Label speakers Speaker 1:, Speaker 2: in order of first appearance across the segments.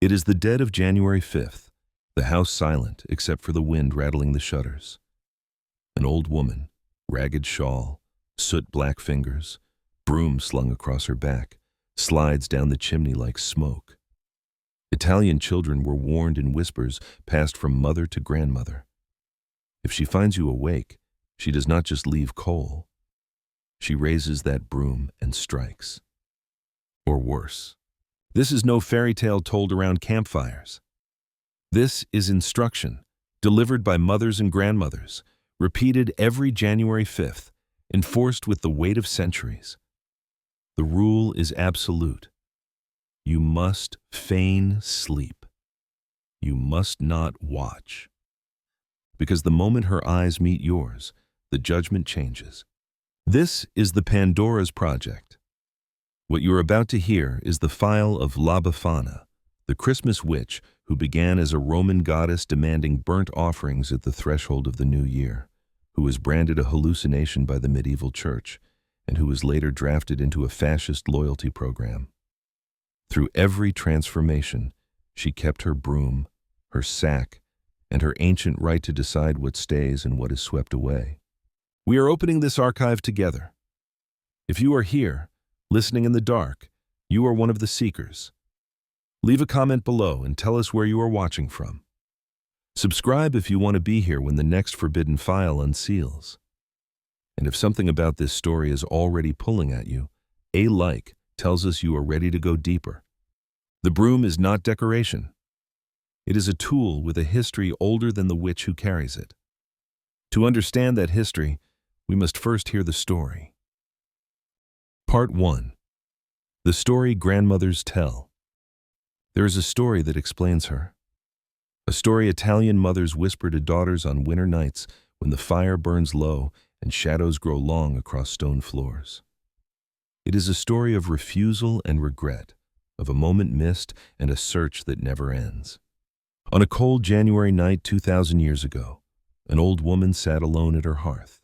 Speaker 1: It is the dead of January 5th, the house silent except for the wind rattling the shutters. An old woman, ragged shawl, soot-black fingers, broom slung across her back, slides down the chimney like smoke. Italian children were warned in whispers passed from mother to grandmother. If she finds you awake, she does not just leave coal. She raises that broom and strikes. Or worse. This is no fairy tale told around campfires. This is instruction, delivered by mothers and grandmothers, repeated every January 5th, enforced with the weight of centuries. The rule is absolute. You must feign sleep. You must not watch. Because the moment her eyes meet yours, the judgment changes. This is the Pandora's Project. What you are about to hear is the file of La Befana, the Christmas witch who began as a Roman goddess demanding burnt offerings at the threshold of the new year, who was branded a hallucination by the medieval church, and who was later drafted into a fascist loyalty program. Through every transformation, she kept her broom, her sack, and her ancient right to decide what stays and what is swept away. We are opening this archive together. If you are here, listening in the dark, you are one of the seekers. Leave a comment below and tell us where you are watching from. Subscribe if you want to be here when the next forbidden file unseals. And if something about this story is already pulling at you, a like tells us you are ready to go deeper. The broom is not decoration. It is a tool with a history older than the witch who carries it. To understand that history, we must first hear the story. Part 1. The story grandmothers tell. There is a story that explains her. A story Italian mothers whisper to daughters on winter nights when the fire burns low and shadows grow long across stone floors. It is a story of refusal and regret, of a moment missed and a search that never ends. On a cold January night 2,000 years ago, an old woman sat alone at her hearth.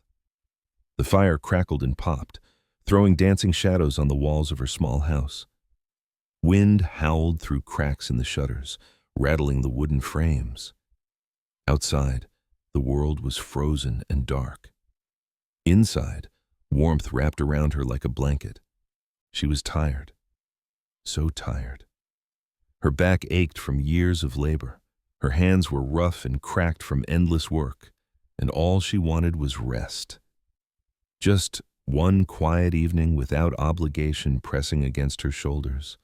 Speaker 1: The fire crackled and popped, throwing dancing shadows on the walls of her small house. Wind howled through cracks in the shutters, rattling the wooden frames. Outside, the world was frozen and dark. Inside, warmth wrapped around her like a blanket. She was tired, so tired. Her back ached from years of labor. Her hands were rough and cracked from endless work, and all she wanted was rest. Just one quiet evening without obligation pressing against her shoulders.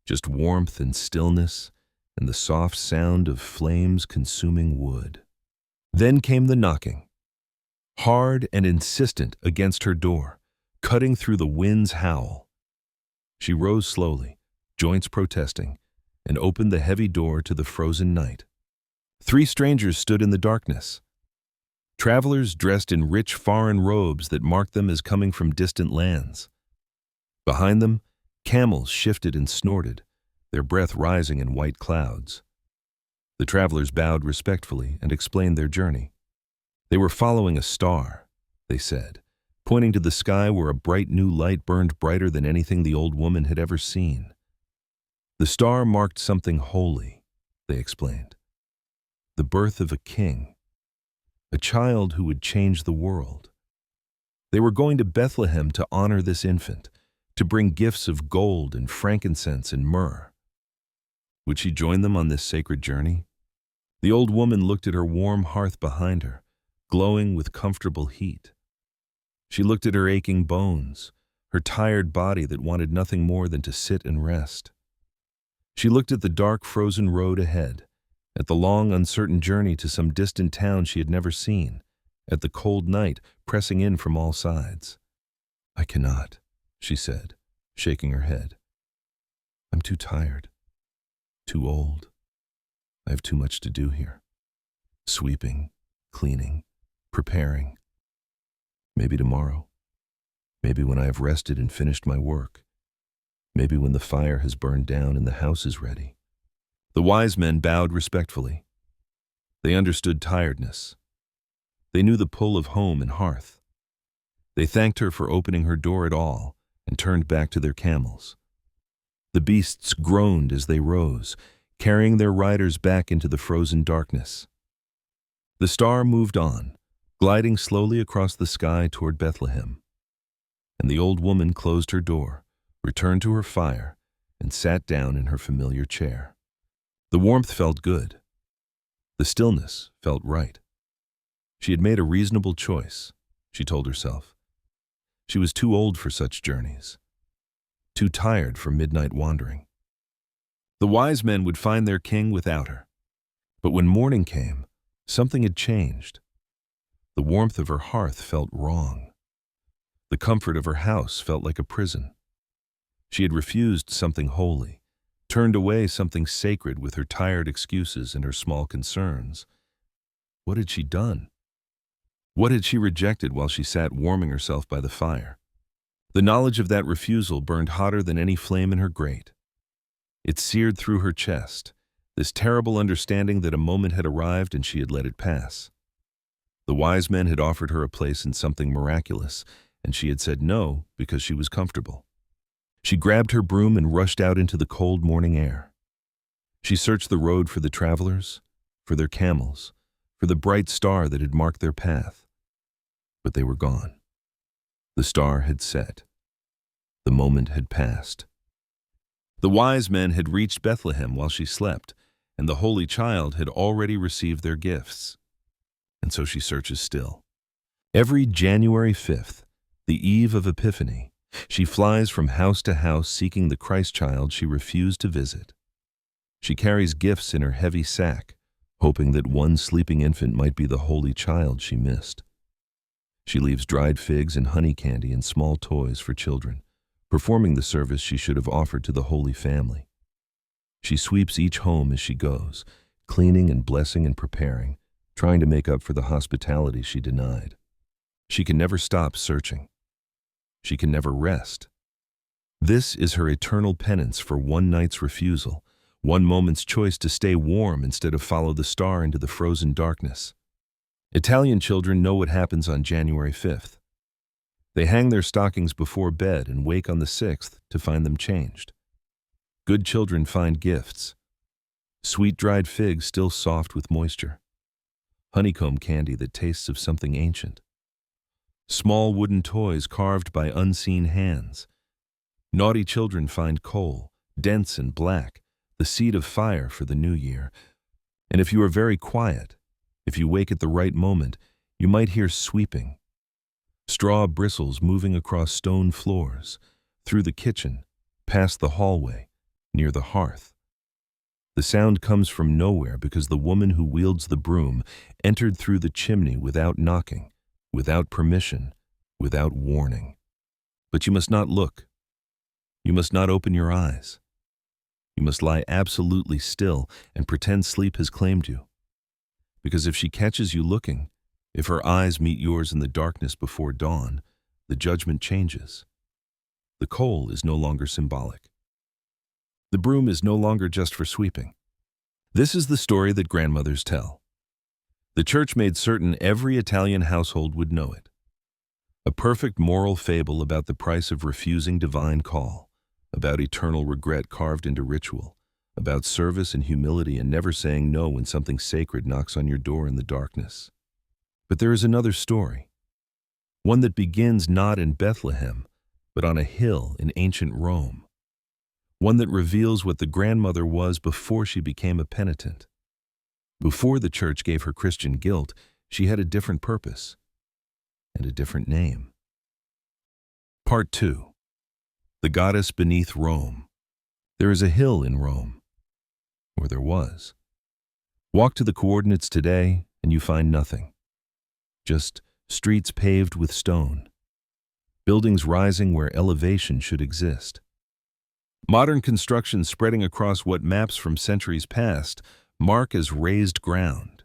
Speaker 1: Just warmth and stillness and the soft sound of flames consuming wood. Then came the knocking, hard and insistent against her door, cutting through the wind's howl. She rose slowly, joints protesting, and opened the heavy door to the frozen night. 3 strangers stood in the darkness. Travelers dressed in rich foreign robes that marked them as coming from distant lands. Behind them, camels shifted and snorted, their breath rising in white clouds. The travelers bowed respectfully and explained their journey. They were following a star, they said, pointing to the sky where a bright new light burned brighter than anything the old woman had ever seen. The star marked something holy, they explained. The birth of a king, a child who would change the world. They were going to Bethlehem to honor this infant, to bring gifts of gold and frankincense and myrrh. Would she join them on this sacred journey? The old woman looked at her warm hearth behind her, glowing with comfortable heat. She looked at her aching bones, her tired body that wanted nothing more than to sit and rest. She looked at the dark, frozen road ahead, at the long, uncertain journey to some distant town she had never seen, at the cold night pressing in from all sides. "I cannot," she said, shaking her head. "I'm too tired, too old. I have too much to do here. Sweeping, cleaning, preparing. Maybe tomorrow. Maybe when I have rested and finished my work. Maybe when the fire has burned down and the house is ready." The wise men bowed respectfully. They understood tiredness. They knew the pull of home and hearth. They thanked her for opening her door at all and turned back to their camels. The beasts groaned as they rose, carrying their riders back into the frozen darkness. The star moved on, gliding slowly across the sky toward Bethlehem. And the old woman closed her door, returned to her fire, and sat down in her familiar chair. The warmth felt good. The stillness felt right. She had made a reasonable choice, she told herself. She was too old for such journeys, too tired for midnight wandering. The wise men would find their king without her. But when morning came, something had changed. The warmth of her hearth felt wrong. The comfort of her house felt like a prison. She had refused something holy, turned away something sacred with her tired excuses and her small concerns. What had she done? What had she rejected while she sat warming herself by the fire? The knowledge of that refusal burned hotter than any flame in her grate. It seared through her chest, this terrible understanding that a moment had arrived and she had let it pass. The wise men had offered her a place in something miraculous, and she had said no because she was comfortable. She grabbed her broom and rushed out into the cold morning air. She searched the road for the travelers, for their camels, for the bright star that had marked their path. But they were gone. The star had set. The moment had passed. The wise men had reached Bethlehem while she slept, and the Holy Child had already received their gifts. And so she searches still. Every January 5th, the eve of Epiphany, she flies from house to house seeking the Christ child she refused to visit. She carries gifts in her heavy sack, hoping that one sleeping infant might be the Holy Child she missed. She leaves dried figs and honey candy and small toys for children, performing the service she should have offered to the Holy Family. She sweeps each home as she goes, cleaning and blessing and preparing, trying to make up for the hospitality she denied. She can never stop searching. She can never rest. This is her eternal penance for one night's refusal, one moment's choice to stay warm instead of follow the star into the frozen darkness. Italian children know what happens on January 5th. They hang their stockings before bed and wake on the 6th to find them changed. Good children find gifts. Sweet dried figs still soft with moisture. Honeycomb candy that tastes of something ancient. Small wooden toys carved by unseen hands. Naughty children find coal, dense and black, the seed of fire for the new year. And if you are very quiet, if you wake at the right moment, you might hear sweeping. Straw bristles moving across stone floors, through the kitchen, past the hallway, near the hearth. The sound comes from nowhere because the woman who wields the broom entered through the chimney without knocking, without permission, without warning. But you must not look. You must not open your eyes. You must lie absolutely still and pretend sleep has claimed you. Because if she catches you looking, if her eyes meet yours in the darkness before dawn, the judgment changes. The coal is no longer symbolic. The broom is no longer just for sweeping. This is the story that grandmothers tell. The church made certain every Italian household would know it. A perfect moral fable about the price of refusing divine call, about eternal regret carved into ritual, about service and humility and never saying no when something sacred knocks on your door in the darkness. But there is another story, one that begins not in Bethlehem, but on a hill in ancient Rome, one that reveals what the grandmother was before she became a penitent. Before the church gave her Christian guilt, she had a different purpose and a different name. Part 2. The Goddess Beneath Rome. There is a hill in Rome, or there was. Walk to the coordinates today and you find nothing. Just streets paved with stone. Buildings rising where elevation should exist. Modern construction spreading across what maps from centuries past mark as raised ground.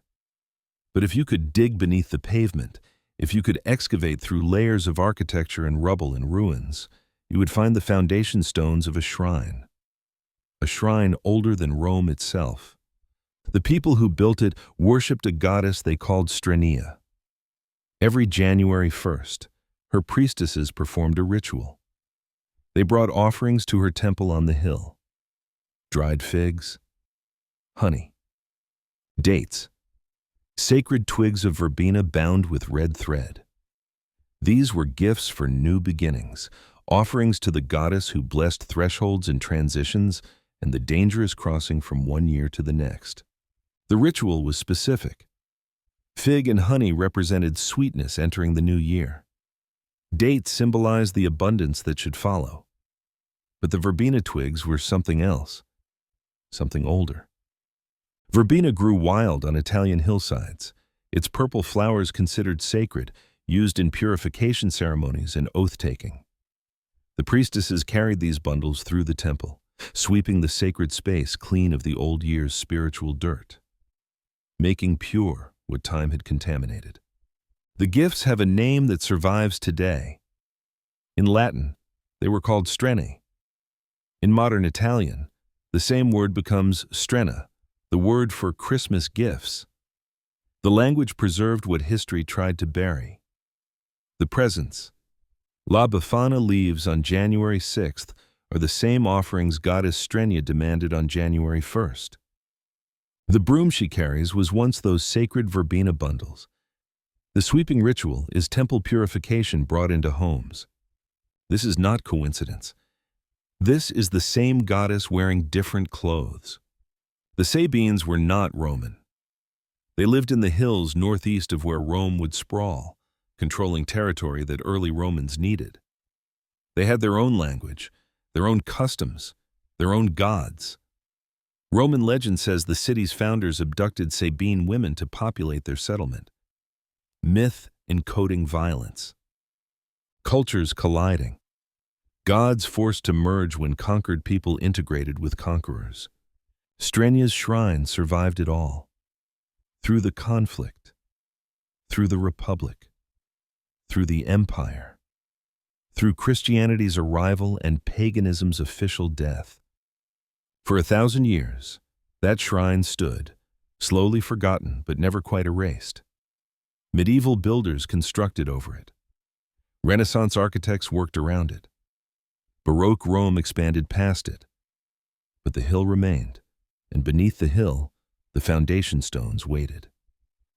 Speaker 1: But if you could dig beneath the pavement, if you could excavate through layers of architecture and rubble and ruins, you would find the foundation stones of a shrine older than Rome itself. The people who built it worshipped a goddess they called Strenia. Every January 1st, her priestesses performed a ritual. They brought offerings to her temple on the hill. Dried figs, honey. Dates. Sacred twigs of verbena bound with red thread. These were gifts for new beginnings, offerings to the goddess who blessed thresholds and transitions and the dangerous crossing from one year to the next. The ritual was specific. Fig and honey represented sweetness entering the new year. Dates symbolized the abundance that should follow. But the verbena twigs were something else, something older. Verbena grew wild on Italian hillsides, its purple flowers considered sacred, used in purification ceremonies and oath-taking. The priestesses carried these bundles through the temple, sweeping the sacred space clean of the old year's spiritual dirt, making pure what time had contaminated. The gifts have a name that survives today. In Latin, they were called strene. In modern Italian, the same word becomes strena, the word for Christmas gifts. The language preserved what history tried to bury. The presents. La Befana leaves on January 6th are the same offerings goddess Strenia demanded on January 1st. The broom she carries was once those sacred verbena bundles. The sweeping ritual is temple purification brought into homes. This is not coincidence. This is the same goddess wearing different clothes. The Sabines were not Roman. They lived in the hills northeast of where Rome would sprawl, controlling territory that early Romans needed. They had their own language, their own customs, their own gods. Roman legend says the city's founders abducted Sabine women to populate their settlement. Myth encoding violence. Cultures colliding. Gods forced to merge when conquered people integrated with conquerors. Strenia's shrine survived it all. Through the conflict, through the republic, through the empire, through Christianity's arrival and paganism's official death. For 1,000 years, that shrine stood, slowly forgotten but never quite erased. Medieval builders constructed over it. Renaissance architects worked around it. Baroque Rome expanded past it. But the hill remained, and beneath the hill, the foundation stones waited.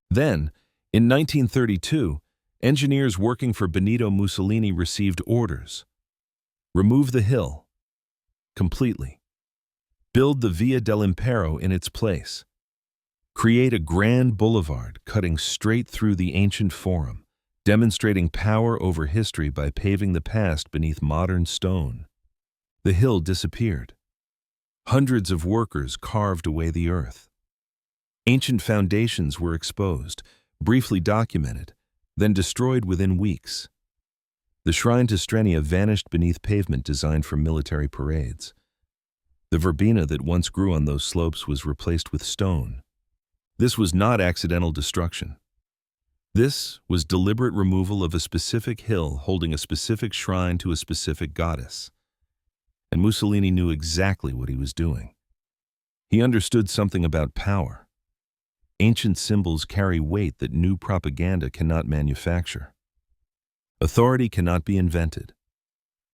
Speaker 1: Then, in 1932, engineers working for Benito Mussolini received orders. Remove the hill. Completely. Build the Via dell'Impero in its place. Create a grand boulevard cutting straight through the ancient forum, demonstrating power over history by paving the past beneath modern stone. The hill disappeared. Hundreds of workers carved away the earth. Ancient foundations were exposed, briefly documented, then destroyed within weeks. The shrine to Strenia vanished beneath pavement designed for military parades. The verbena that once grew on those slopes was replaced with stone. This was not accidental destruction. This was deliberate removal of a specific hill holding a specific shrine to a specific goddess. And Mussolini knew exactly what he was doing. He understood something about power. Ancient symbols carry weight that new propaganda cannot manufacture. Authority cannot be invented.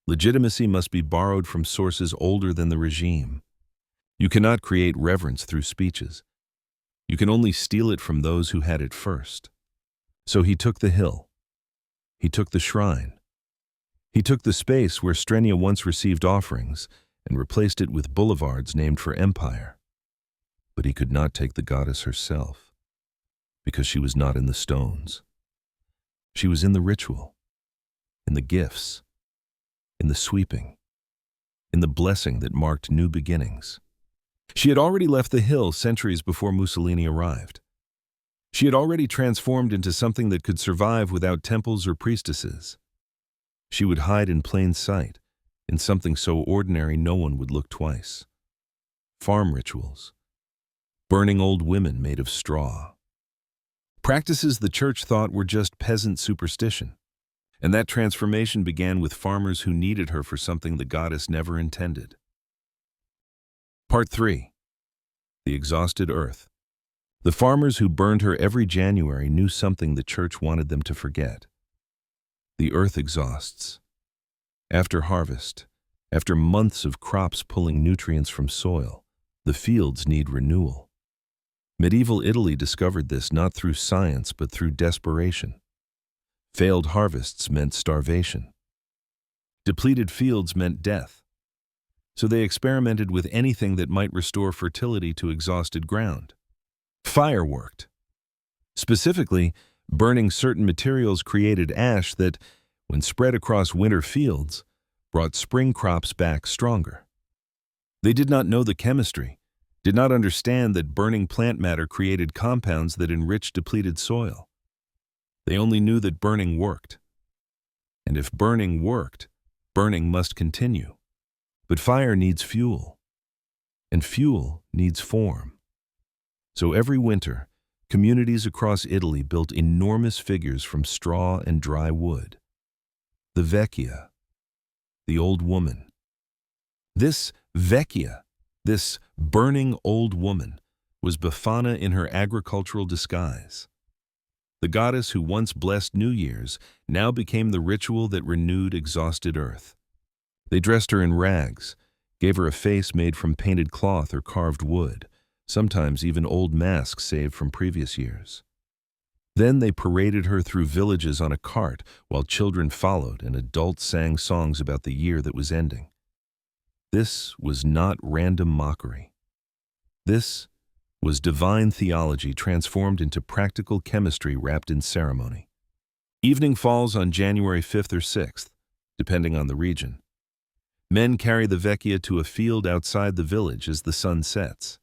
Speaker 1: Legitimacy must be borrowed from sources older than the regime. You cannot create reverence through speeches. You can only steal it from those who had it first. So he took the hill. He took the shrine. He took the space where Strenia once received offerings and replaced it with boulevards named for empire. But he could not take the goddess herself, because she was not in the stones. She was in the ritual, in the gifts, in the sweeping, in the blessing that marked new beginnings. She had already left the hill centuries before Mussolini arrived. She had already transformed into something that could survive without temples or priestesses. She would hide in plain sight, in something so ordinary no one would look twice. Farm rituals. Burning old women made of straw. Practices the church thought were just peasant superstition. And that transformation began with farmers who needed her for something the goddess never intended. Part 3. The exhausted earth. The farmers who burned her every January knew something the church wanted them to forget. The earth exhausts. After harvest, after months of crops pulling nutrients from soil, the fields need renewal. Medieval Italy discovered this not through science but through desperation. Failed harvests meant starvation. Depleted fields meant death. So they experimented with anything that might restore fertility to exhausted ground. Fire worked. Specifically, burning certain materials created ash that, when spread across winter fields, brought spring crops back stronger. They did not know the chemistry, did not understand that burning plant matter created compounds that enriched depleted soil. They only knew that burning worked. And if burning worked, burning must continue. But fire needs fuel, and fuel needs form. So every winter, communities across Italy built enormous figures from straw and dry wood. The Vecchia, the old woman. This Vecchia, this burning old woman, was Befana in her agricultural disguise. The goddess who once blessed New Year's now became the ritual that renewed exhausted earth. They dressed her in rags, gave her a face made from painted cloth or carved wood, sometimes even old masks saved from previous years. Then they paraded her through villages on a cart while children followed and adults sang songs about the year that was ending. This was not random mockery. This was divine theology transformed into practical chemistry wrapped in ceremony. Evening falls on January 5th or 6th, depending on the region. Men carry the Vecchia to a field outside the village as the sun sets.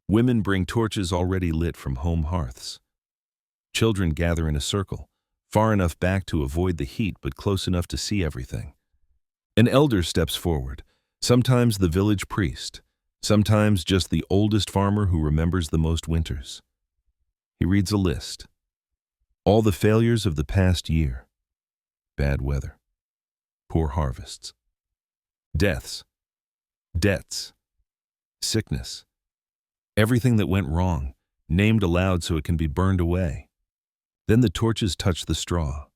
Speaker 1: Women bring torches already lit from home hearths. Children gather in a circle, far enough back to avoid the heat but close enough to see everything. An elder steps forward, sometimes the village priest, sometimes just the oldest farmer who remembers the most winters. He reads a list. All the failures of the past year. Bad weather. Poor harvests. Deaths. Debts. Sickness. Everything that went wrong, named aloud so it can be burned away. Then the torches touch the straw.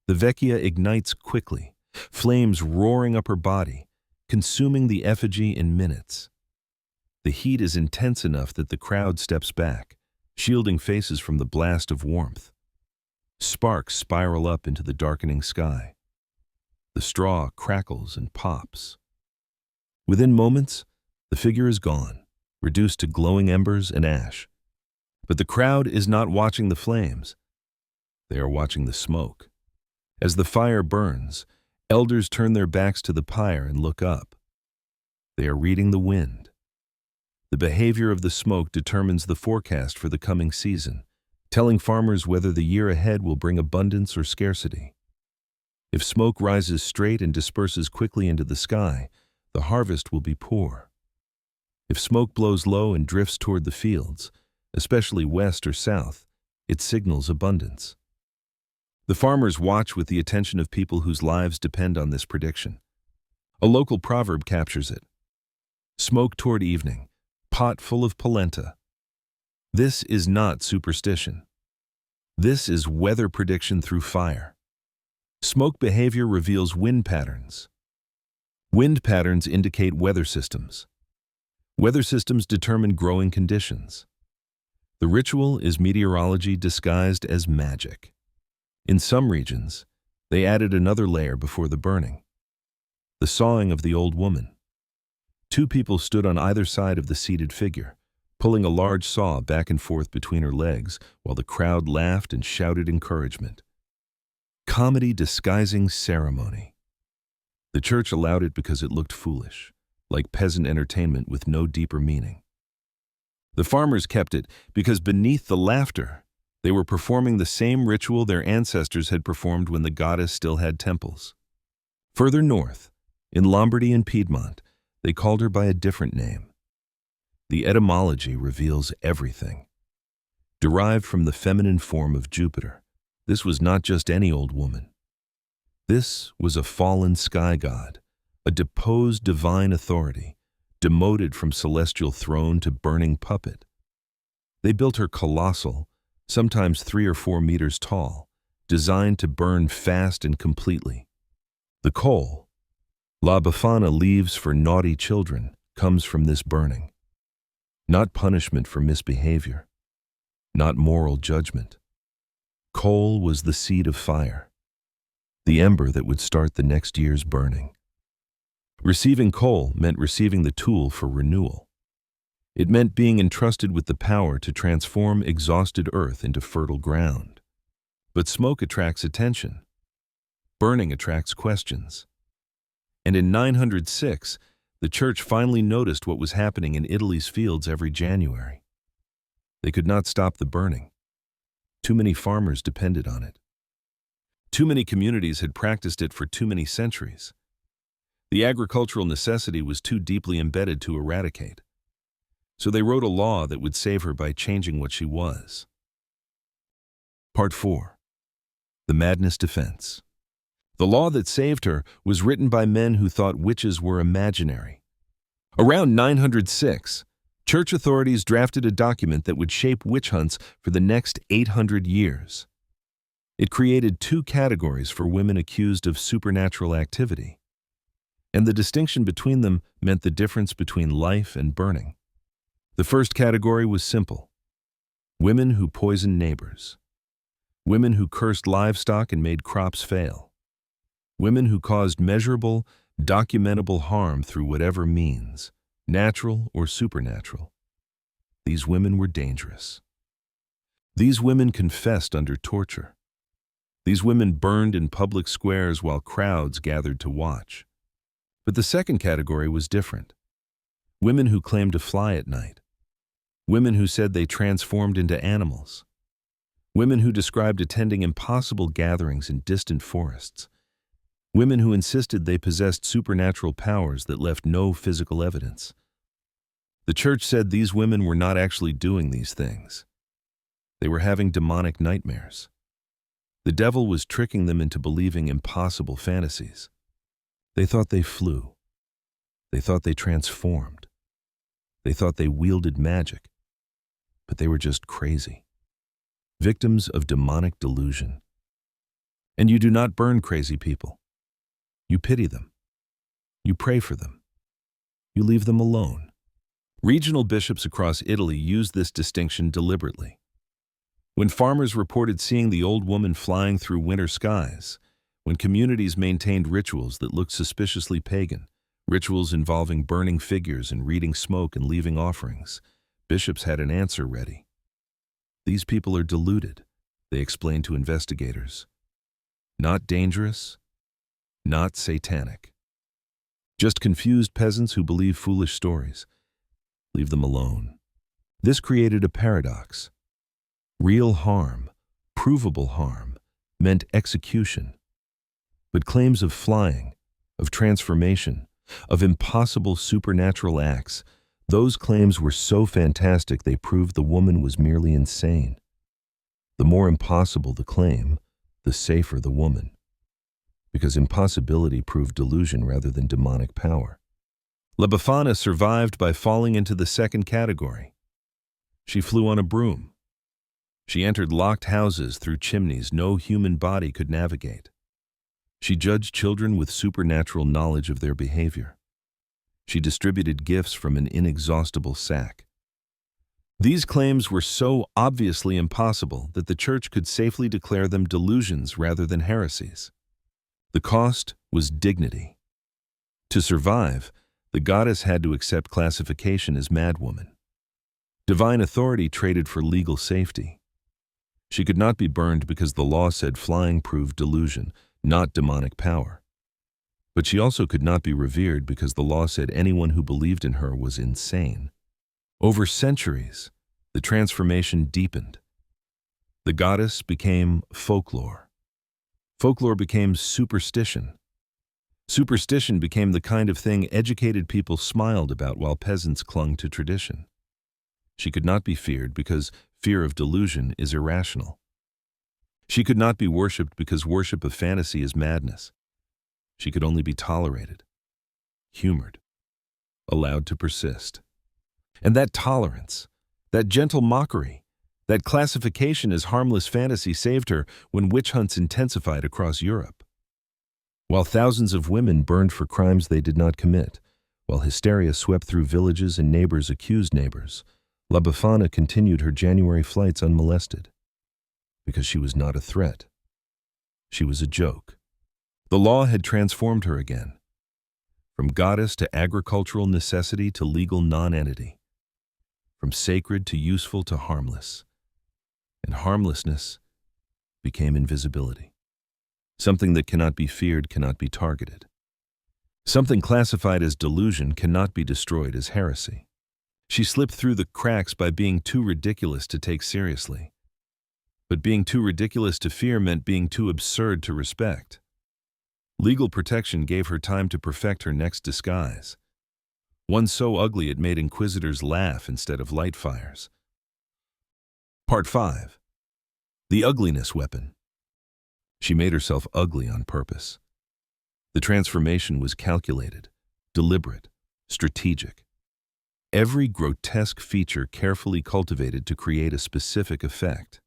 Speaker 1: The Vecchia ignites quickly, flames roaring up her body, consuming the effigy in minutes. The heat is intense enough that the crowd steps back, shielding faces from the blast of warmth. Sparks spiral up into the darkening sky. The straw crackles and pops. Within moments, the figure is gone, reduced to glowing embers and ash. But the crowd is not watching the flames. They are watching the smoke. As the fire burns, elders turn their backs to the pyre and look up. They are reading the wind. The behavior of the smoke determines the forecast for the coming season, telling farmers whether the year ahead will bring abundance or scarcity. If smoke rises straight and disperses quickly into the sky, the harvest will be poor. If smoke blows low and drifts toward the fields, especially west or south, it signals abundance. The farmers watch with the attention of people whose lives depend on this prediction. A local proverb captures it. Smoke toward evening, pot full of polenta. This is not superstition. This is weather prediction through fire. Smoke behavior reveals wind patterns. Wind patterns indicate weather systems. Weather systems determine growing conditions. The ritual is meteorology disguised as magic. In some regions, they added another layer before the burning. The sawing of the old woman. Two people stood on either side of the seated figure, pulling a large saw back and forth between her legs while the crowd laughed and shouted encouragement. Comedy disguising ceremony. The church allowed it because it looked foolish, like peasant entertainment with no deeper meaning. The farmers kept it because beneath the laughter, they were performing the same ritual their ancestors had performed when the goddess still had temples. Further north, in Lombardy and Piedmont, they called her by a different name. The etymology reveals everything. Derived from the feminine form of Jupiter, this was not just any old woman. This was a fallen sky god, a deposed divine authority, demoted from celestial throne to burning puppet. They built her colossal, sometimes 3 or 4 meters tall, designed to burn fast and completely. The coal, La Befana leaves for naughty children, comes from this burning. not punishment for misbehavior, not moral judgment. Coal was the seed of fire, the ember that would start the next year's burning. Receiving coal meant receiving the tool for renewal. It meant being entrusted with the power to transform exhausted earth into fertile ground. But smoke attracts attention. Burning attracts questions. And in 906, the church finally noticed what was happening in Italy's fields every January. They could not stop the burning. Too many farmers depended on it. Too many communities had practiced it for too many centuries. The agricultural necessity was too deeply embedded to eradicate. So they wrote a law that would save her by changing what she was. Part 4. The Madness Defense. The law that saved her was written by men who thought witches were imaginary. Around 906, church authorities drafted a document that would shape witch hunts for the next 800 years. It created 2 categories for women accused of supernatural activity, and the distinction between them meant the difference between life and burning. The first category was simple: women who poisoned neighbors, women who cursed livestock and made crops fail, women who caused measurable, documentable harm through whatever means, natural or supernatural. These women were dangerous. These women confessed under torture. These women burned in public squares while crowds gathered to watch. But the second category was different. Women who claimed to fly at night. Women who said they transformed into animals. Women who described attending impossible gatherings in distant forests. Women who insisted they possessed supernatural powers that left no physical evidence. The church said these women were not actually doing these things. They were having demonic nightmares. The devil was tricking them into believing impossible fantasies. They thought they flew. They thought they transformed. They thought they wielded magic. But they were just crazy. Victims of demonic delusion. And you do not burn crazy people. You pity them. You pray for them. You leave them alone. Regional bishops across Italy used this distinction deliberately. When farmers reported seeing the old woman flying through winter skies, when communities maintained rituals that looked suspiciously pagan, rituals involving burning figures and reading smoke and leaving offerings, bishops had an answer ready. These people are deluded, they explained to investigators. Not dangerous, not satanic. Just confused peasants who believe foolish stories. Leave them alone. This created a paradox. Real harm, provable harm, meant execution. But claims of flying, of transformation, of impossible supernatural acts, those claims were so fantastic they proved the woman was merely insane. The more impossible the claim, the safer the woman. Because impossibility proved delusion rather than demonic power. Befana survived by falling into the second category. She flew on a broom. She entered locked houses through chimneys no human body could navigate. She judged children with supernatural knowledge of their behavior. She distributed gifts from an inexhaustible sack. These claims were so obviously impossible that the church could safely declare them delusions rather than heresies. The cost was dignity. To survive, the goddess had to accept classification as madwoman. Divine authority traded for legal safety. She could not be burned because the law said flying proved delusion, not demonic power. But she also could not be revered because the law said anyone who believed in her was insane. Over centuries, the transformation deepened. The goddess became folklore. Folklore became superstition. Superstition became the kind of thing educated people smiled about while peasants clung to tradition. She could not be feared because fear of delusion is irrational. She could not be worshipped because worship of fantasy is madness. She could only be tolerated, humored, allowed to persist. And that tolerance, that gentle mockery, that classification as harmless fantasy saved her when witch hunts intensified across Europe. While thousands of women burned for crimes they did not commit, while hysteria swept through villages and neighbors accused neighbors, La Befana continued her January flights unmolested, because she was not a threat. She was a joke. The law had transformed her again, from goddess to agricultural necessity to legal nonentity, from sacred to useful to harmless. And harmlessness became invisibility. Something that cannot be feared cannot be targeted. Something classified as delusion cannot be destroyed as heresy. She slipped through the cracks by being too ridiculous to take seriously. But being too ridiculous to fear meant being too absurd to respect. Legal protection gave her time to perfect her next disguise, one so ugly it made inquisitors laugh instead of light fires. Part 5. The Ugliness Weapon. She made herself ugly on purpose. The transformation was calculated, deliberate, strategic. Every grotesque feature carefully cultivated to create a specific effect,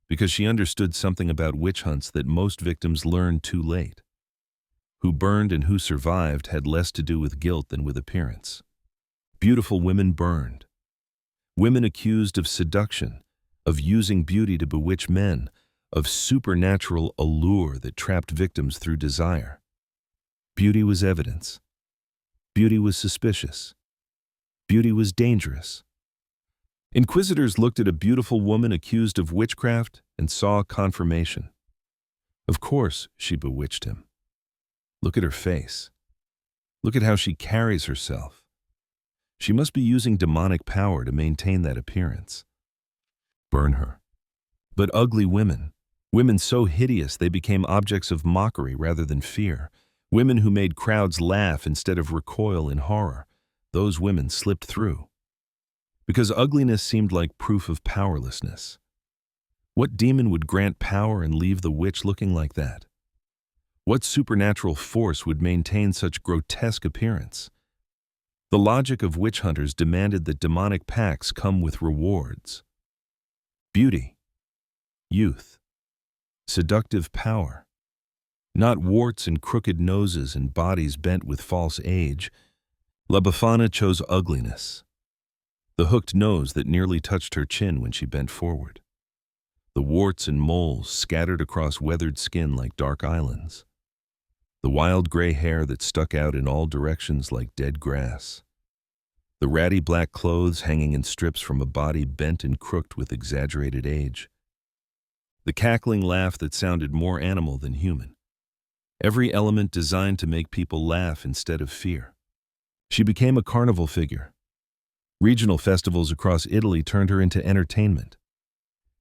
Speaker 1: because she understood something about witch hunts that most victims learned too late. Who burned and who survived had less to do with guilt than with appearance. Beautiful women burned. Women accused of seduction, of using beauty to bewitch men, of supernatural allure that trapped victims through desire. Beauty was evidence. Beauty was suspicious. Beauty was dangerous. Inquisitors looked at a beautiful woman accused of witchcraft and saw confirmation. Of course, she bewitched him. Look at her face. Look at how she carries herself. She must be using demonic power to maintain that appearance. Burn her. But ugly women, women so hideous they became objects of mockery rather than fear, women who made crowds laugh instead of recoil in horror, those women slipped through. Because ugliness seemed like proof of powerlessness. What demon would grant power and leave the witch looking like that? What supernatural force would maintain such grotesque appearance? The logic of witch hunters demanded that demonic pacts come with rewards. Beauty, youth, seductive power. Not warts and crooked noses and bodies bent with false age. La Befana chose ugliness. The hooked nose that nearly touched her chin when she bent forward. The warts and moles scattered across weathered skin like dark islands. The wild gray hair that stuck out in all directions like dead grass. The ratty black clothes hanging in strips from a body bent and crooked with exaggerated age. The cackling laugh that sounded more animal than human. Every element designed to make people laugh instead of fear. She became a carnival figure. Regional festivals across Italy turned her into entertainment.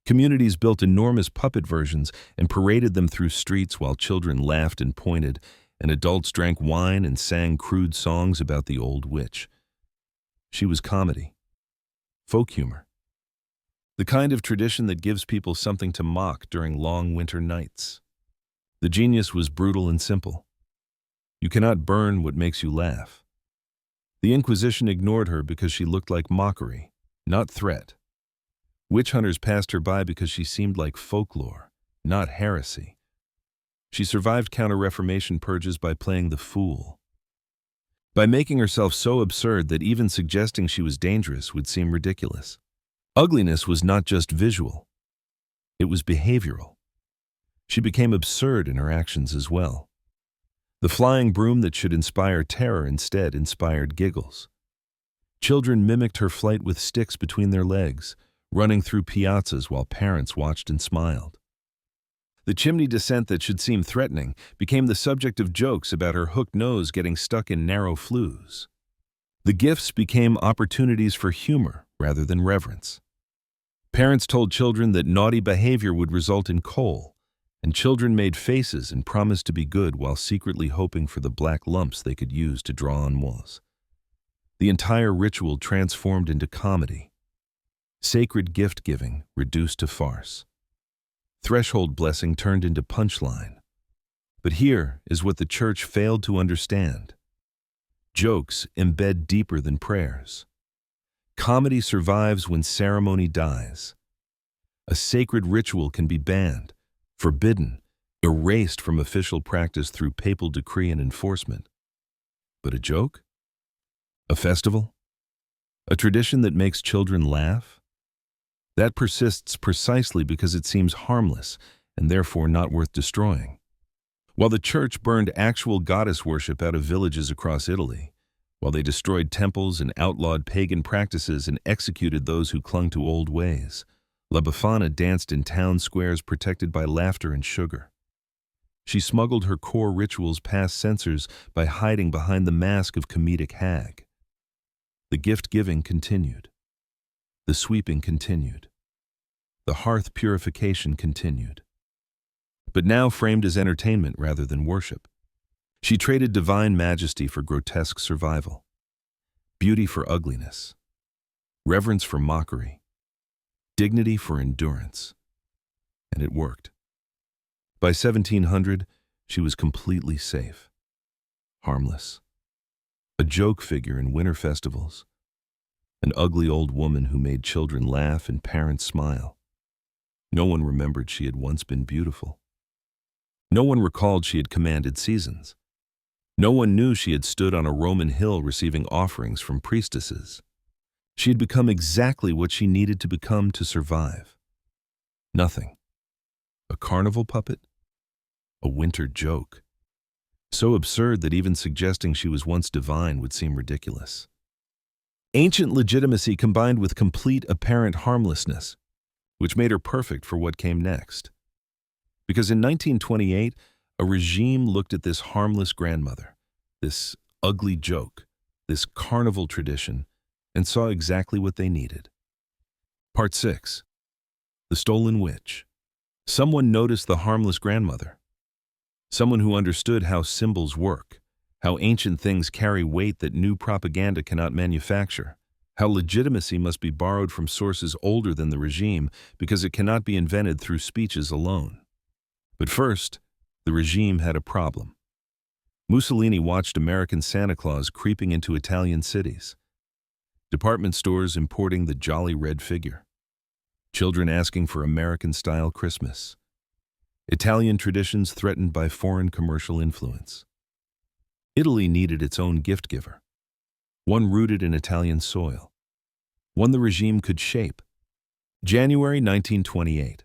Speaker 1: Communities built enormous puppet versions and paraded them through streets while children laughed and pointed, and adults drank wine and sang crude songs about the old witch. She was comedy, folk humor, the kind of tradition that gives people something to mock during long winter nights. The genius was brutal and simple. You cannot burn what makes you laugh. The Inquisition ignored her because she looked like mockery, not threat. Witch hunters passed her by because she seemed like folklore, not heresy. She survived Counter-Reformation purges by playing the fool. By making herself so absurd that even suggesting she was dangerous would seem ridiculous. Ugliness was not just visual. It was behavioral. She became absurd in her actions as well. The flying broom that should inspire terror instead inspired giggles. Children mimicked her flight with sticks between their legs, running through piazzas while parents watched and smiled. The chimney descent that should seem threatening became the subject of jokes about her hooked nose getting stuck in narrow flues. The gifts became opportunities for humor rather than reverence. Parents told children that naughty behavior would result in coal, and children made faces and promised to be good while secretly hoping for the black lumps they could use to draw on walls. The entire ritual transformed into comedy. Sacred gift-giving reduced to farce. Threshold blessing turned into punchline. But here is what the church failed to understand. Jokes embed deeper than prayers. Comedy survives when ceremony dies. A sacred ritual can be banned, forbidden, erased from official practice through papal decree and enforcement. But a joke? A festival? A tradition that makes children laugh? That persists precisely because it seems harmless and therefore not worth destroying. While the church burned actual goddess worship out of villages across Italy, while they destroyed temples and outlawed pagan practices and executed those who clung to old ways, La Befana danced in town squares protected by laughter and sugar. She smuggled her core rituals past censors by hiding behind the mask of comedic hag. The gift-giving continued. The sweeping continued. The hearth purification continued. But now framed as entertainment rather than worship. She traded divine majesty for grotesque survival, beauty for ugliness, reverence for mockery, dignity for endurance. And it worked. By 1700, she was completely safe, harmless, a joke figure in winter festivals, an ugly old woman who made children laugh and parents smile. No one remembered she had once been beautiful. No one recalled she had commanded seasons. No one knew she had stood on a Roman hill receiving offerings from priestesses. She had become exactly what she needed to become to survive. Nothing. A carnival puppet? A winter joke. So absurd that even suggesting she was once divine would seem ridiculous. Ancient legitimacy combined with complete apparent harmlessness, which made her perfect for what came next. Because in 1928, a regime looked at this harmless grandmother, this ugly joke, this carnival tradition, and saw exactly what they needed. Part 6. The Stolen Witch. Someone noticed the harmless grandmother. Someone who understood how symbols work, how ancient things carry weight that new propaganda cannot manufacture, how legitimacy must be borrowed from sources older than the regime because it cannot be invented through speeches alone. But first, the regime had a problem. Mussolini watched American Santa Claus creeping into Italian cities. Department stores importing the jolly red figure. Children asking for American-style Christmas. Italian traditions threatened by foreign commercial influence. Italy needed its own gift giver, one rooted in Italian soil, one the regime could shape. January 1928.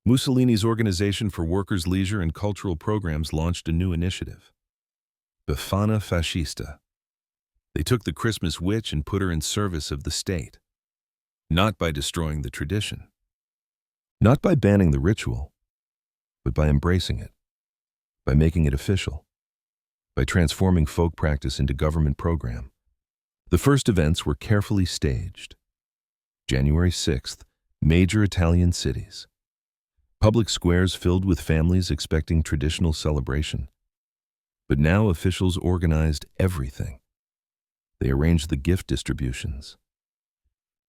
Speaker 1: Mussolini's Organization for Workers' Leisure and Cultural Programs launched a new initiative, Befana Fascista. They took the Christmas witch and put her in service of the state, not by destroying the tradition, not by banning the ritual, but by embracing it, by making it official, by transforming folk practice into government program. The first events were carefully staged. January 6th, major Italian cities. Public squares filled with families expecting traditional celebration. But now officials organized everything. They arranged the gift distributions.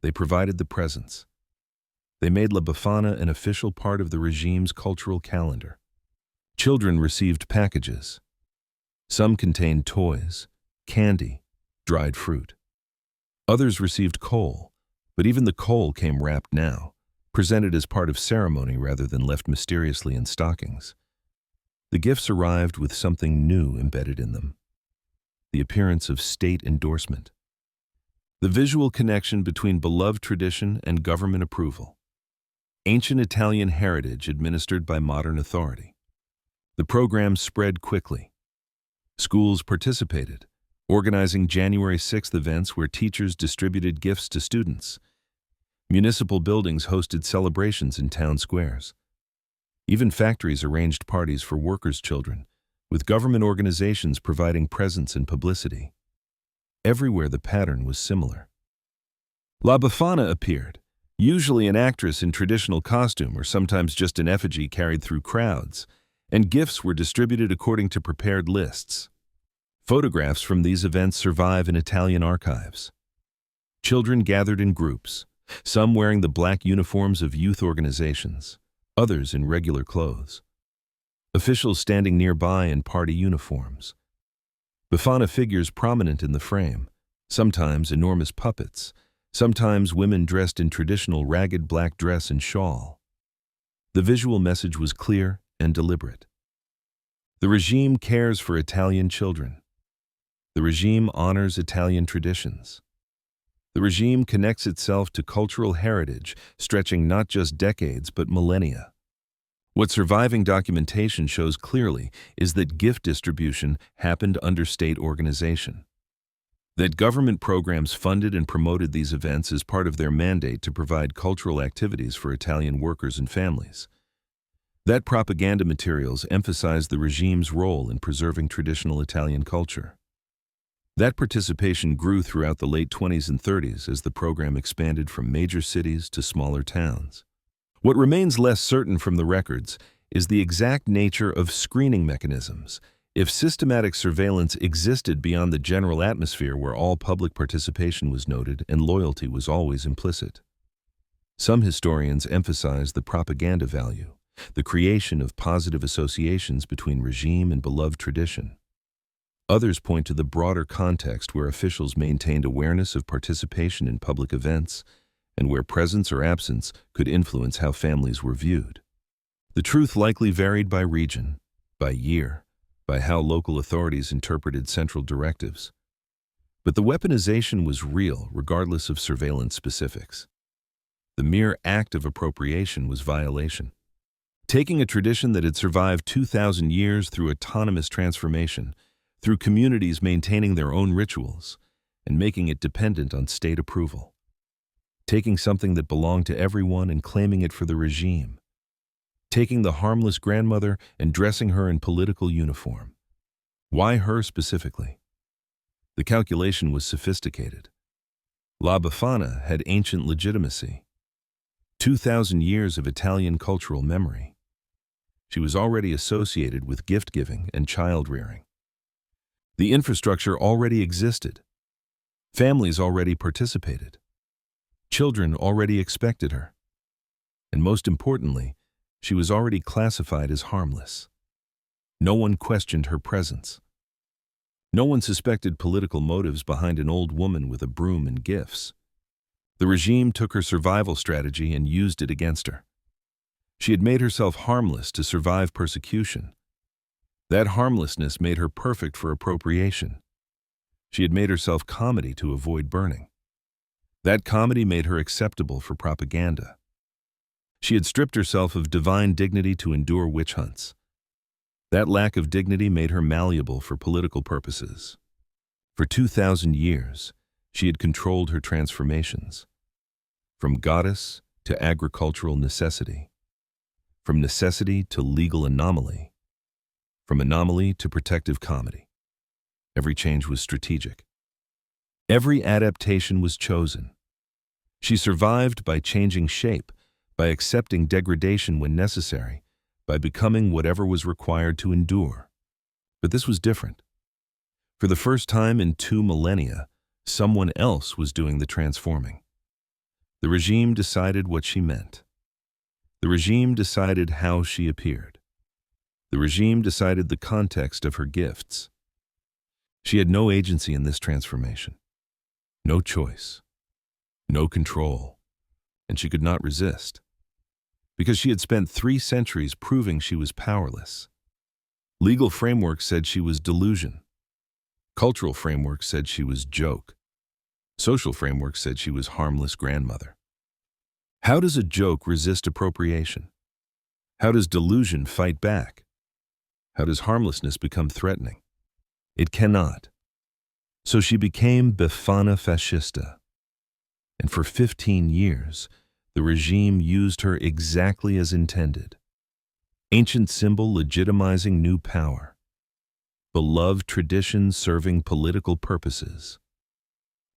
Speaker 1: They provided the presents. They made La Befana an official part of the regime's cultural calendar. Children received packages. Some contained toys, candy, dried fruit. Others received coal, but even the coal came wrapped now, presented as part of ceremony rather than left mysteriously in stockings. The gifts arrived with something new embedded in them. The appearance of state endorsement. The visual connection between beloved tradition and government approval. Ancient Italian heritage administered by modern authority. The program spread quickly. Schools participated, organizing January 6th events where teachers distributed gifts to students. Municipal buildings hosted celebrations in town squares. Even factories arranged parties for workers' children, with government organizations providing presents and publicity. Everywhere the pattern was similar. La Befana appeared, usually an actress in traditional costume or sometimes just an effigy carried through crowds, and gifts were distributed according to prepared lists. Photographs from these events survive in Italian archives. Children gathered in groups, some wearing the black uniforms of youth organizations, others in regular clothes. Officials standing nearby in party uniforms. Befana figures prominent in the frame, sometimes enormous puppets, sometimes women dressed in traditional ragged black dress and shawl. The visual message was clear and deliberate. The regime cares for Italian children. The regime honors Italian traditions. The regime connects itself to cultural heritage, stretching not just decades but millennia. What surviving documentation shows clearly is that gift distribution happened under state organization. That government programs funded and promoted these events as part of their mandate to provide cultural activities for Italian workers and families. That propaganda materials emphasized the regime's role in preserving traditional Italian culture. That participation grew throughout the late 20s and 30s as the program expanded from major cities to smaller towns. What remains less certain from the records is the exact nature of screening mechanisms. If systematic surveillance existed beyond the general atmosphere where all public participation was noted and loyalty was always implicit. Some historians emphasize the propaganda value, the creation of positive associations between regime and beloved tradition. Others point to the broader context where officials maintained awareness of participation in public events and where presence or absence could influence how families were viewed. The truth likely varied by region, by year, by how local authorities interpreted central directives. But the weaponization was real regardless of surveillance specifics. The mere act of appropriation was violation. Taking a tradition that had survived 2,000 years through autonomous transformation, through communities maintaining their own rituals, and making it dependent on state approval. Taking something that belonged to everyone and claiming it for the regime. Taking the harmless grandmother and dressing her in political uniform. Why her specifically? The calculation was sophisticated. La Befana had ancient legitimacy. 2,000 years of Italian cultural memory. She was already associated with gift-giving and child-rearing. The infrastructure already existed. Families already participated. Children already expected her. And most importantly, she was already classified as harmless. No one questioned her presence. No one suspected political motives behind an old woman with a broom and gifts. The regime took her survival strategy and used it against her. She had made herself harmless to survive persecution. That harmlessness made her perfect for appropriation. She had made herself comedy to avoid burning. That comedy made her acceptable for propaganda. She had stripped herself of divine dignity to endure witch hunts. That lack of dignity made her malleable for political purposes. For 2,000 years, she had controlled her transformations. From goddess to agricultural necessity. From necessity to legal anomaly. From anomaly to protective comedy. Every change was strategic. Every adaptation was chosen. She survived by changing shape, by accepting degradation when necessary, by becoming whatever was required to endure. But this was different. For the first time in 2 millennia, someone else was doing the transforming. The regime decided what she meant. The regime decided how she appeared. The regime decided the context of her gifts. She had no agency in this transformation. No choice. No control. And she could not resist. Because she had spent 3 centuries proving she was powerless. Legal framework said she was delusion. Cultural framework said she was joke. Social framework said she was harmless grandmother. How does a joke resist appropriation? How does delusion fight back? How does harmlessness become threatening? It cannot. So she became Befana fascista. And for 15 years, the regime used her exactly as intended. Ancient symbol legitimizing new power. Beloved tradition serving political purposes.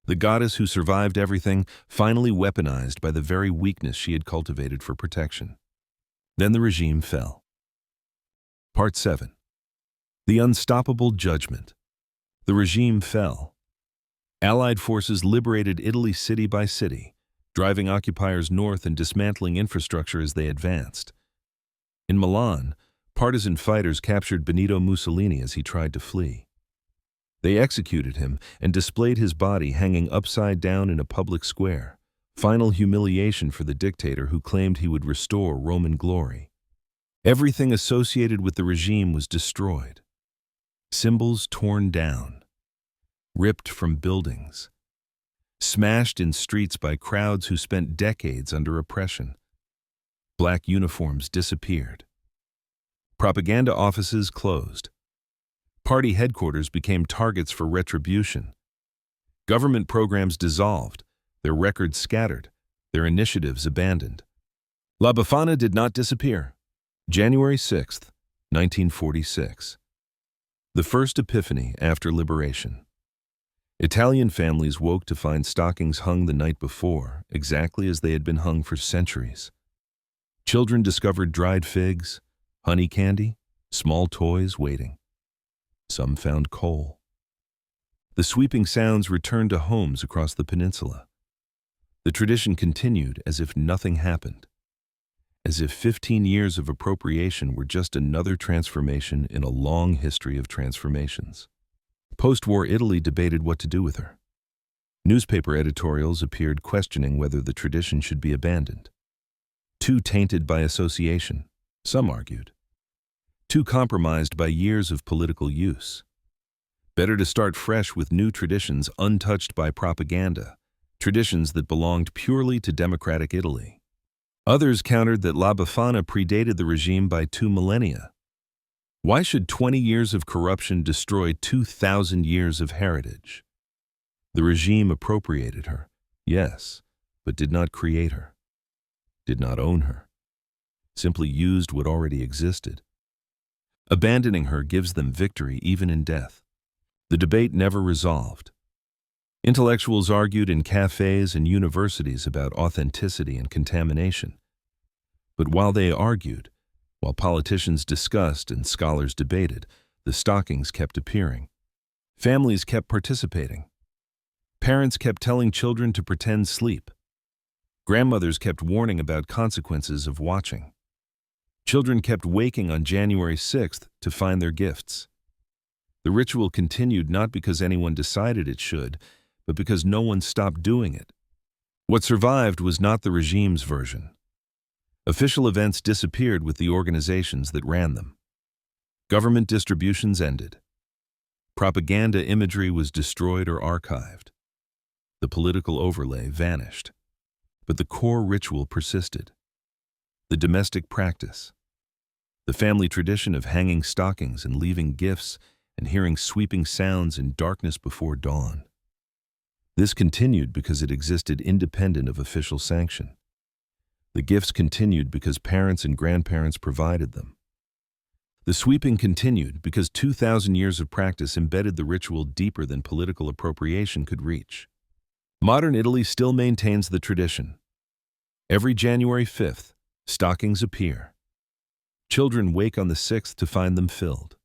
Speaker 1: The goddess who survived everything, finally weaponized by the very weakness she had cultivated for protection. Then the regime fell. Part 7. The unstoppable judgment. The regime fell. Allied forces liberated Italy city by city, driving occupiers north and dismantling infrastructure as they advanced. In Milan, partisan fighters captured Benito Mussolini as he tried to flee. They executed him and displayed his body hanging upside down in a public square, final humiliation for the dictator who claimed he would restore Roman glory. Everything associated with the regime was destroyed. Symbols torn down, ripped from buildings. smashed in streets by crowds who spent decades under oppression. Black uniforms disappeared. Propaganda offices closed. Party headquarters became targets for retribution. Government programs dissolved, their records scattered, their initiatives abandoned. La Befana did not disappear. January 6, 1946. The first Epiphany after liberation. Italian families woke to find stockings hung the night before, exactly as they had been hung for centuries. Children discovered dried figs, honey candy, small toys waiting. Some found coal. The sweeping sounds returned to homes across the peninsula. The tradition continued as if nothing happened, as if 15 years of appropriation were just another transformation in a long history of transformations. Post-war Italy debated what to do with her. Newspaper editorials appeared questioning whether the tradition should be abandoned. Too tainted by association, some argued. Too compromised by years of political use. Better to start fresh with new traditions untouched by propaganda, traditions that belonged purely to democratic Italy. Others countered that La Befana predated the regime by 2 millennia. Why should 20 years of corruption destroy 2,000 years of heritage? The regime appropriated her, yes, but did not create her, did not own her, simply used what already existed. Abandoning her gives them victory even in death. The debate never resolved. Intellectuals argued in cafes and universities about authenticity and contamination. But while they argued, while politicians discussed and scholars debated, the stockings kept appearing. Families kept participating. Parents kept telling children to pretend sleep. Grandmothers kept warning about consequences of watching. Children kept waking on January 6th to find their gifts. The ritual continued not because anyone decided it should, but because no one stopped doing it. What survived was not the regime's version. Official events disappeared with the organizations that ran them. Government distributions ended. Propaganda imagery was destroyed or archived. The political overlay vanished. But the core ritual persisted. The domestic practice. The family tradition of hanging stockings and leaving gifts and hearing sweeping sounds in darkness before dawn. This continued because it existed independent of official sanction. The gifts continued because parents and grandparents provided them. The sweeping continued because 2,000 years of practice embedded the ritual deeper than political appropriation could reach. Modern Italy still maintains the tradition. Every January 5th, stockings appear. Children wake on the 6th to find them filled.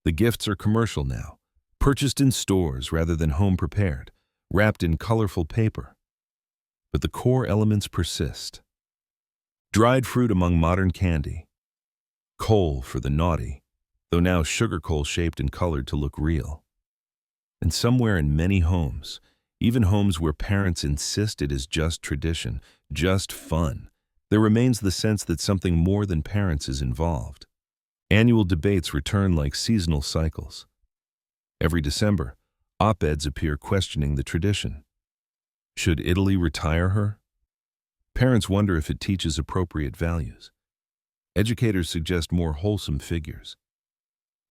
Speaker 1: The gifts are commercial now, purchased in stores rather than home prepared, wrapped in colorful paper. But the core elements persist. Dried fruit among modern candy. Coal for the naughty, though now sugar coal shaped and colored to look real. And somewhere in many homes, even homes where parents insist it is just tradition, just fun, there remains the sense that something more than parents is involved. Annual debates return like seasonal cycles. Every December, op-eds appear questioning the tradition. Should Italy retire her? Parents wonder if it teaches appropriate values. Educators suggest more wholesome figures.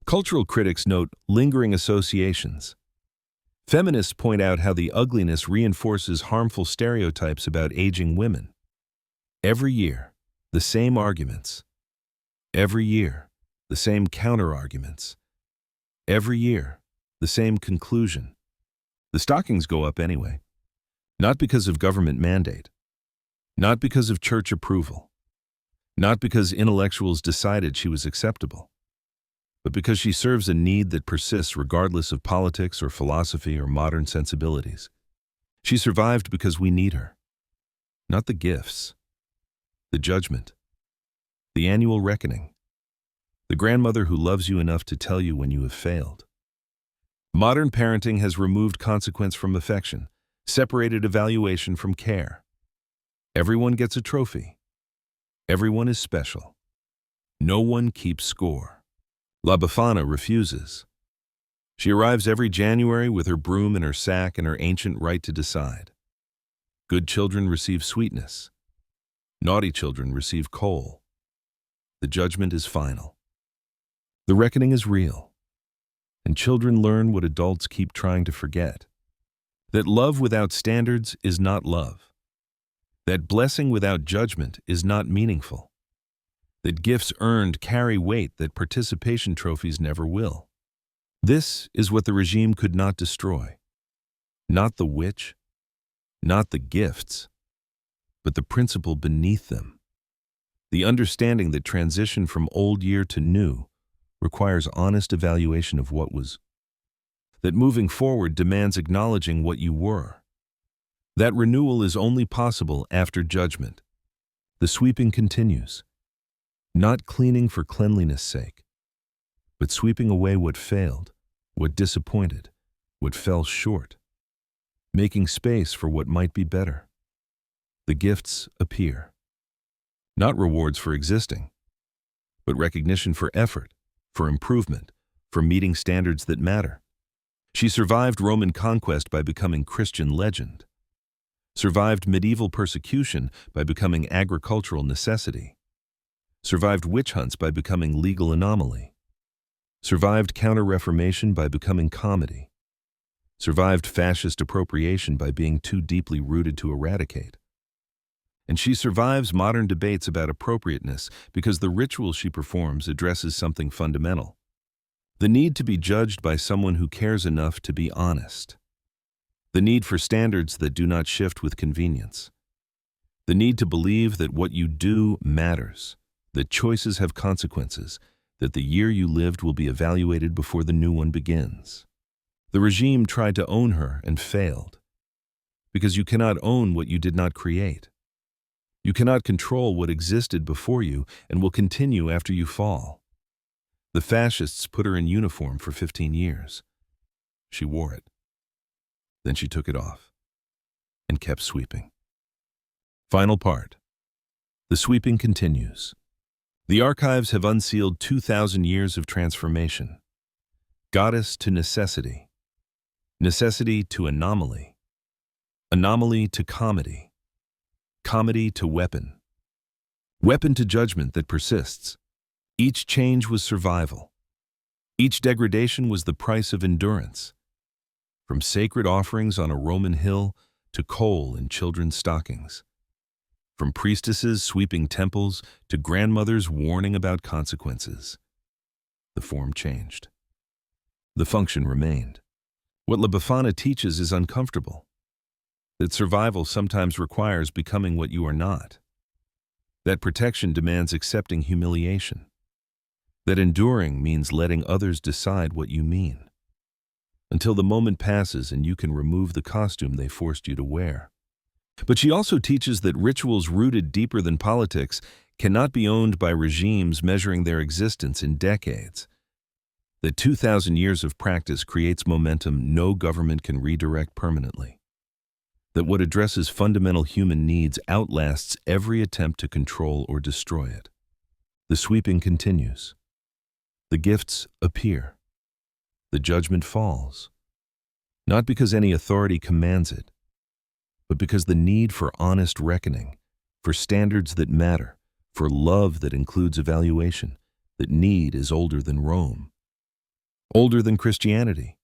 Speaker 1: Cultural critics note lingering associations. Feminists point out how the ugliness reinforces harmful stereotypes about aging women. Every year, the same arguments. Every year, the same counter-arguments. Every year, the same conclusion. The stockings go up anyway. Not because of government mandate. Not because of church approval. Not because intellectuals decided she was acceptable. But because she serves a need that persists regardless of politics or philosophy or modern sensibilities. She survived because we need her. Not the gifts. The judgment. The annual reckoning. The grandmother who loves you enough to tell you when you have failed. Modern parenting has removed consequence from affection, separated evaluation from care. Everyone gets a trophy. Everyone is special. No one keeps score. La Befana refuses. She arrives every January with her broom in her sack and her ancient right to decide. Good children receive sweetness. Naughty children receive coal. The judgment is final. The reckoning is real. And children learn what adults keep trying to forget. That love without standards is not love. That blessing without judgment is not meaningful. That gifts earned carry weight that participation trophies never will. This is what the regime could not destroy. Not the witch, not the gifts, but the principle beneath them. The understanding that transition from old year to new requires honest evaluation of what was. That moving forward demands acknowledging what you were. That renewal is only possible after judgment. The sweeping continues, not cleaning for cleanliness' sake, but sweeping away what failed, what disappointed, what fell short, making space for what might be better. The gifts appear. Not rewards for existing, but recognition for effort, for improvement, for meeting standards that matter. She survived Roman conquest by becoming Christian legend, survived medieval persecution by becoming agricultural necessity, survived witch hunts by becoming legal anomaly, survived counter-reformation by becoming comedy, survived fascist appropriation by being too deeply rooted to eradicate. And she survives modern debates about appropriateness because the ritual she performs addresses something fundamental. The need to be judged by someone who cares enough to be honest. The need for standards that do not shift with convenience. The need to believe that what you do matters, that choices have consequences, that the year you lived will be evaluated before the new one begins. The regime tried to own her and failed, because you cannot own what you did not create. You cannot control what existed before you and will continue after you fall. The fascists put her in uniform for 15 years. She wore it. Then she took it off and kept sweeping. Final part. The sweeping continues. The archives have unsealed 2,000 years of transformation. Goddess to necessity. Necessity to anomaly. Anomaly to comedy. Comedy to weapon. Weapon to judgment that persists. Each change was survival. Each degradation was the price of endurance. From sacred offerings on a Roman hill to coal in children's stockings. From priestesses sweeping temples to grandmothers warning about consequences. The form changed. The function remained. What La Befana teaches is uncomfortable. That survival sometimes requires becoming what you are not. That protection demands accepting humiliation. That enduring means letting others decide what you mean. Until the moment passes and you can remove the costume they forced you to wear. But she also teaches that rituals rooted deeper than politics cannot be owned by regimes measuring their existence in decades. That 2,000 years of practice creates momentum no government can redirect permanently. That what addresses fundamental human needs outlasts every attempt to control or destroy it. The sweeping continues. The gifts appear. The judgment falls. Not because any authority commands it, but because the need for honest reckoning, for standards that matter, for love that includes evaluation, that need is older than Rome. Older than Christianity.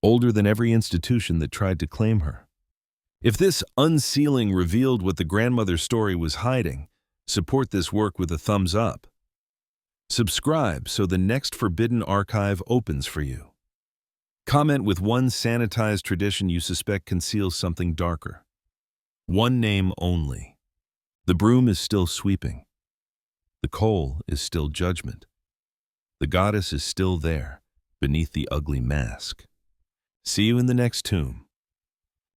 Speaker 1: Older than every institution that tried to claim her. If this unsealing revealed what the grandmother story was hiding, support this work with a thumbs up. Subscribe so the next forbidden archive opens for you. Comment with one sanitized tradition you suspect conceals something darker. One name only. The broom is still sweeping. The coal is still judgment. The goddess is still there, beneath the ugly mask. See you in the next tomb.